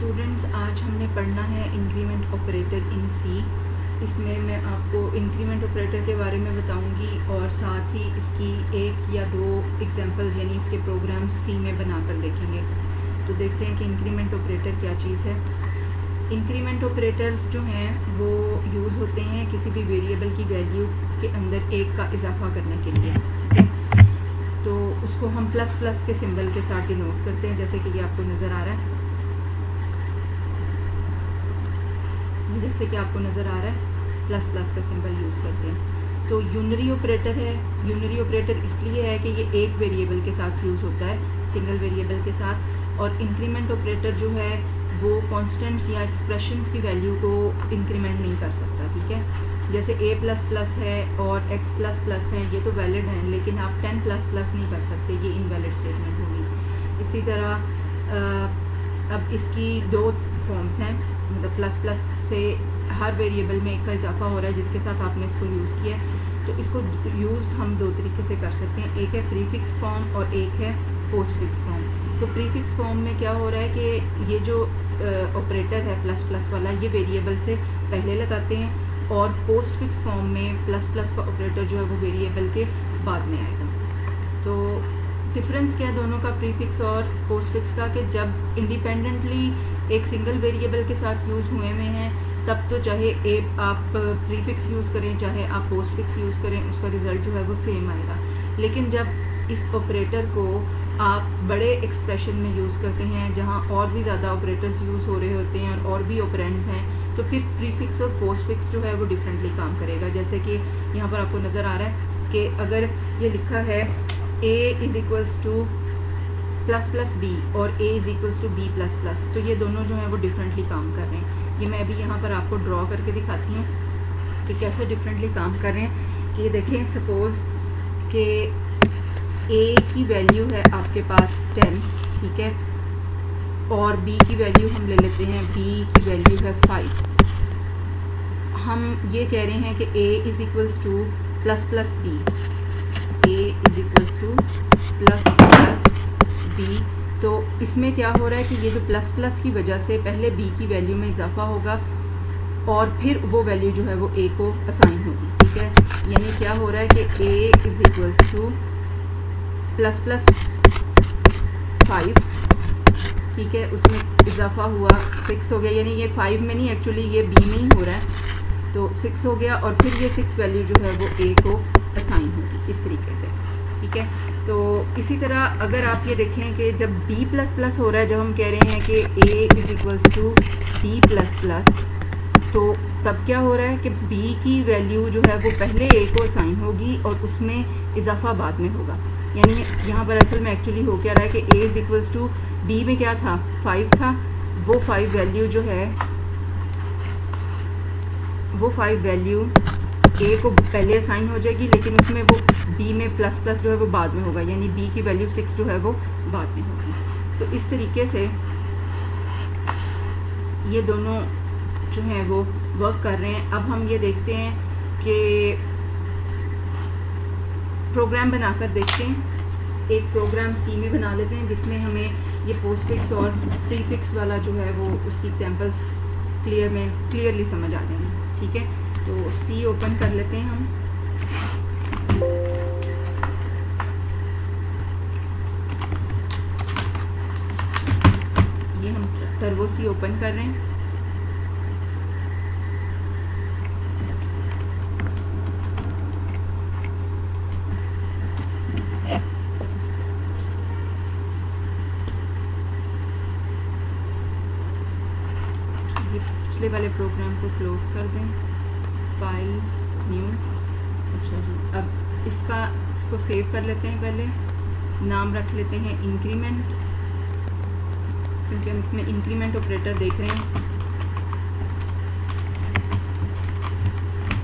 Students, आज हमने पढ़ना है इंक्रीमेंट ऑपरेटर इन सी। इसमें मैं आपको इंक्रीमेंट ऑपरेटर के बारे में बताऊंगी और साथ ही इसकी एक या दो एग्जांपल्स यानी इसके प्रोग्राम सी में बनाकर देखेंगे। तो देखते हैं कि इंक्रीमेंट ऑपरेटर क्या चीज़ है। इंक्रीमेंट ऑपरेटर्स जो हैं वो यूज़ होते हैं किसी भी वेरिएबल की वैल्यू के अंदर एक का इजाफा करने के लिए, ठीक है। तो उसको हम प्लस प्लस के सिंबल के साथ डिनोट करते हैं, जैसे कि ये आपको नज़र आ रहा है, जैसे कि आपको नज़र आ रहा है प्लस प्लस का सिंबल यूज़ करते हैं। तो यूनरी ऑपरेटर है। यूनरी ऑपरेटर इसलिए है कि ये एक वेरिएबल के साथ यूज़ होता है, सिंगल वेरिएबल के साथ। और इंक्रीमेंट ऑपरेटर जो है वो कॉन्स्टेंट्स या एक्सप्रेशंस की वैल्यू को इंक्रीमेंट नहीं कर सकता, ठीक है। जैसे a प्लस प्लस है और x प्लस प्लस है, ये तो वैलिड हैं, लेकिन आप 10 प्लस प्लस नहीं कर सकते, ये इनवैलिड स्टेटमेंट होगी। इसी तरह अब इसकी दो फॉर्म्स हैं, मतलब प्लस प्लस से हर वेरिएबल में एक का इजाफा हो रहा है जिसके साथ आपने इसको यूज़ किया है। तो इसको यूज़ हम दो तरीके से कर सकते हैं, एक है प्रीफिक्स फॉर्म और एक है पोस्ट फिक्स फॉर्म। तो प्रीफिक्स फॉर्म में क्या हो रहा है कि ये जो ऑपरेटर है प्लस प्लस वाला, ये वेरिएबल से पहले लगाते हैं, और पोस्ट फिक्स फॉर्म में प्लस प्लस का ऑपरेटर जो है वो वेरिएबल के बाद में आएगा। तो डिफरेंस क्या है दोनों का, प्रीफिक्स और पोस्ट फिक्स का, कि जब इंडिपेंडेंटली एक सिंगल वेरिएबल के साथ यूज़ हुए में हैं तब तो चाहे आप प्रीफिक्स यूज़ करें चाहे आप पोस्ट फिक्स यूज़ करें, उसका रिज़ल्ट जो है वो सेम आएगा। लेकिन जब इस ऑपरेटर को आप बड़े एक्सप्रेशन में यूज़ करते हैं जहाँ और भी ज़्यादा ऑपरेटर्स यूज़ हो रहे होते हैं और भी ऑपरेंड्स हैं, तो फिर प्रीफिक्स और पोस्ट फिक्स जो है वो डिफरेंटली काम करेगा। जैसे कि यहाँ पर आपको नज़र आ रहा है कि अगर ये लिखा है a is equals to plus plus B और a is equals to B plus plus, तो ये दोनों जो हैं वो डिफरेंटली काम कर रहे हैं। ये मैं अभी यहाँ पर आपको ड्रॉ करके दिखाती हूँ कि कैसे डिफरेंटली काम कर रहे हैं। कि ये देखें, सपोज़ कि a की वैल्यू है आपके पास 10, ठीक है, और b की वैल्यू हम ले लेते हैं, b की वैल्यू है 5। हम ये कह रहे हैं कि a is equals to plus plus B, a is equals to plus plus B. तो इसमें क्या हो रहा है कि ये जो प्लस प्लस की वजह से पहले b की वैल्यू में इजाफा होगा और फिर वो वैल्यू जो है वो a को असाइन होगी, ठीक है। यानी क्या हो रहा है कि a is equals to plus plus 5, ठीक है, उसमें इजाफा हुआ 6 हो गया, यानी ये 5 में नहीं, एक्चुअली ये b में ही हो रहा है, तो 6 हो गया और फिर ये 6 वैल्यू जो है वो a को असाइन होगी इस तरीके से, ठीक है। तो इसी तरह अगर आप ये देखें कि जब b प्लस प्लस हो रहा है, जब हम कह रहे हैं कि a is equals to b plus plus, तो तब क्या हो रहा है कि b की वैल्यू जो है वो पहले a को असाइन होगी और उसमें इजाफा बाद में होगा। यानी यहाँ पर असल में एक्चुअली हो क्या रहा है कि a is equals to b में क्या था, 5 था, वो 5 वैल्यू जो है वो 5 वैल्यू a को पहले असाइन हो जाएगी, लेकिन उसमें वो b में प्लस प्लस जो है वो बाद में होगा, यानी b की वैल्यू 6 जो है वो बाद में होगी। तो इस तरीके से ये दोनों जो हैं वो वर्क कर रहे हैं। अब हम ये देखते हैं कि प्रोग्राम बनाकर देखते हैं। एक प्रोग्राम सी में बना लेते हैं जिसमें हमें ये पोस्ट फिक्स और प्रीफिक्स वाला जो है वो उसकी एग्जांपल्स क्लियरली समझ आ जाएंगे, ठीक है। तो सी ओपन कर लेते हैं हम। ये हम टर्बो सी ओपन कर रहे हैं। पिछले वाले प्रोग्राम को क्लोज कर दें, फाइल न्यू। अच्छा जी, अब इसको सेव कर लेते हैं। पहले नाम रख लेते हैं इंक्रीमेंट, क्योंकि हम इसमें इंक्रीमेंट ऑपरेटर देख रहे हैं,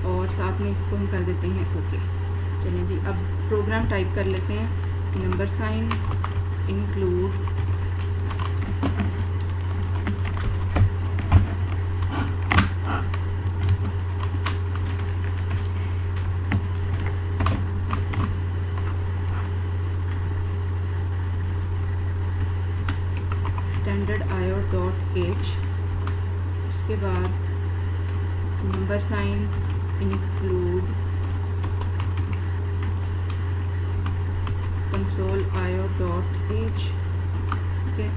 और साथ में इसको हम कर देते हैं ओके। चलिए जी, अब प्रोग्राम टाइप कर लेते हैं, नंबर साइन इंक्लूड $100IO.H, उसके बाद नंबर साइन include console.io.h, ठीक है।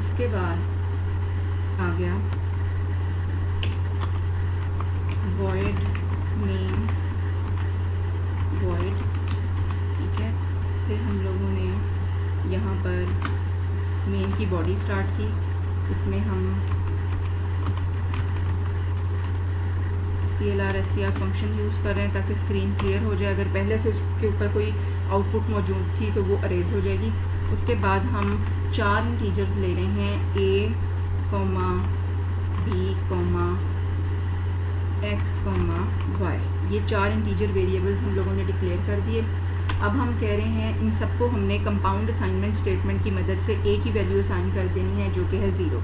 उसके बाद आ गया void main void, ठीक है। फिर हम लोगों ने यहाँ पर मेन की बॉडी स्टार्ट की, इसमें हम CLR/SCR फंक्शन यूज़ कर रहे हैं ताकि स्क्रीन क्लियर हो जाए। अगर पहले से उसके ऊपर कोई आउटपुट मौजूद थी तो वो अरेज हो जाएगी। उसके बाद हम 4 इंटीजर्स ले रहे हैं, A, B, X, Y। ये 4 इंटीजर वेरिएबल्स हम लोगों ने डिक्लेयर कर दिए। अब हम कह रहे हैं इन सबको हमने कंपाउंड असाइनमेंट स्टेटमेंट की मदद से A की वैल्यू असाइन कर देनी है, जो कि है 0।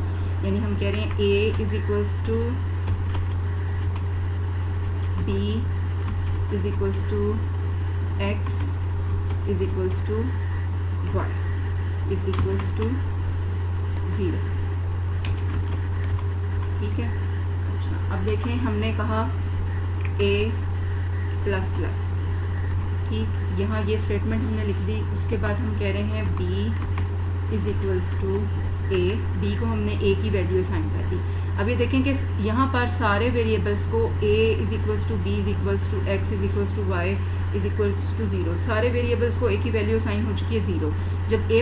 यानी हम कह रहे हैं A is equals to B is equals to X is equals to Y is equals to 0, ठीक है। अच्छा, अब देखें, हमने कहा A++, ठीक। यहाँ ये स्टेटमेंट हमने लिख दी। उसके बाद हम कह रहे हैं B is equals to A, B को हमने A की वैल्यू असाइन कर दी। अब ये देखें कि यहाँ पर सारे वेरिएबल्स को A is equals to B is equals to X is equals to Y is equals to 0, सारे वेरिएबल्स को A की वैल्यू असाइन हो चुकी है 0। जब A++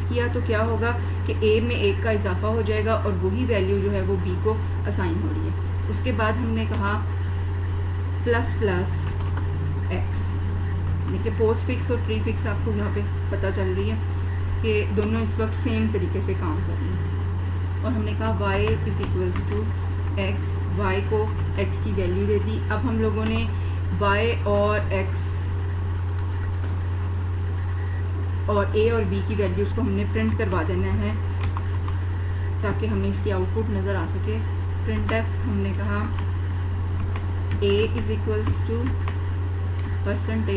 किया तो क्या होगा कि A में 1 का इजाफा हो जाएगा और वही वैल्यू जो है वो B को असाइन हो रही है। उसके बाद हमने कहा ++X, देखिए पोस्ट फिक्स और प्री फिक्स आपको यहाँ पे पता चल रही है कि दोनों इस वक्त सेम तरीके से काम कर रही हैं। और हमने कहा y is equals to x, y को x की वैल्यू दे दी। अब हम लोगों ने y और x और a और b की वैल्यूज़ को हमने प्रिंट करवा देना है ताकि हमें इसकी आउटपुट नज़र आ सके। printf हमने कहा a is equals to %d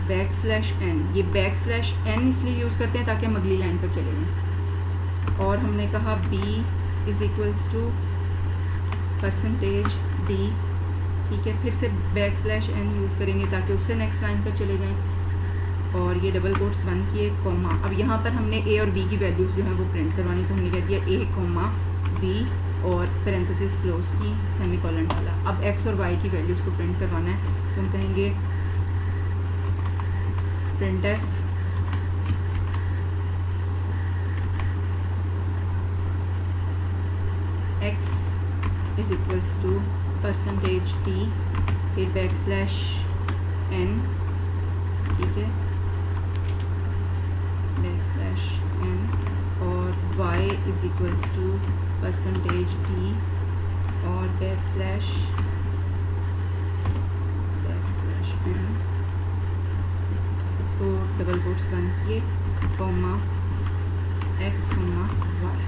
\n, ये \n इसलिए यूज़ करते हैं ताकि हम अगली लाइन पर चले जाएं। और हमने कहा b is equals to %d, ठीक है। फिर से \n यूज़ करेंगे ताकि उससे नेक्स्ट लाइन पर चले जाएं। और ये डबल कोट्स बंद किए, कॉमा। अब यहाँ पर हमने a और b की वैल्यूज़ जो है वो प्रिंट करवानी, तो हमने कह दिया a, b और पैरेंथेसिस क्लोज की, सेमीकोलन डाला। अब x और y की वैल्यूज़ को प्रिंट करवाना है, तो हम कहेंगे printf x is equals to %d, फिर \n, ठीक है, \n, और y is equals to %d और \n, तो डबल कोट्स बंद किए, कॉमा x, y,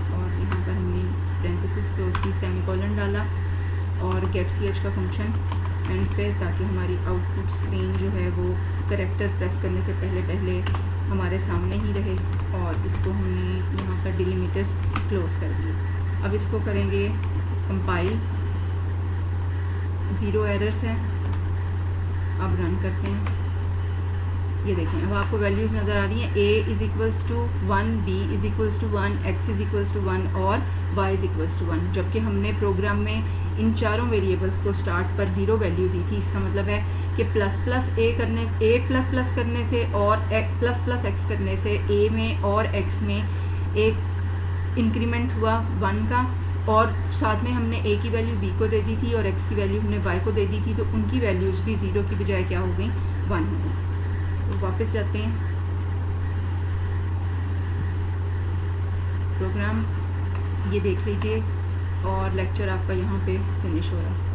और यहाँ पर हमने पैरेंथेसिस क्लोज की, सेमीकोलन डाला और getch का फंक्शन एंड पे, ताकि हमारी आउटपुट स्क्रीन जो है वो करेक्टर प्रेस करने से पहले हमारे सामने ही रहे। और इसको हमने यहाँ पर डिलीमीटर्स क्लोज कर दिए। अब इसको करेंगे कंपाइल, 0 एरर्स हैं। अब रन करते हैं, ये देखें अब आपको वैल्यूज़ नज़र आ रही हैं। a is equals to 1, b is equals to 1, x is equals to 1 और y इज़ इक्वल्स टू 1, जबकि हमने प्रोग्राम में इन चारों वेरिएबल्स को स्टार्ट पर 0 वैल्यू दी थी। इसका मतलब है कि ++ a करने से और ++ x करने से a में और x में एक इंक्रीमेंट हुआ 1 का, और साथ में हमने a की वैल्यू b को दे दी थी और x की वैल्यू हमने y को दे दी थी, तो उनकी वैल्यूज़ भी 0 की बजाय क्या हो गई, 1 हो गई। तो वापस जाते हैं, प्रोग्राम ये देख लीजिए और लेक्चर आपका यहाँ पे फिनिश हो रहा है।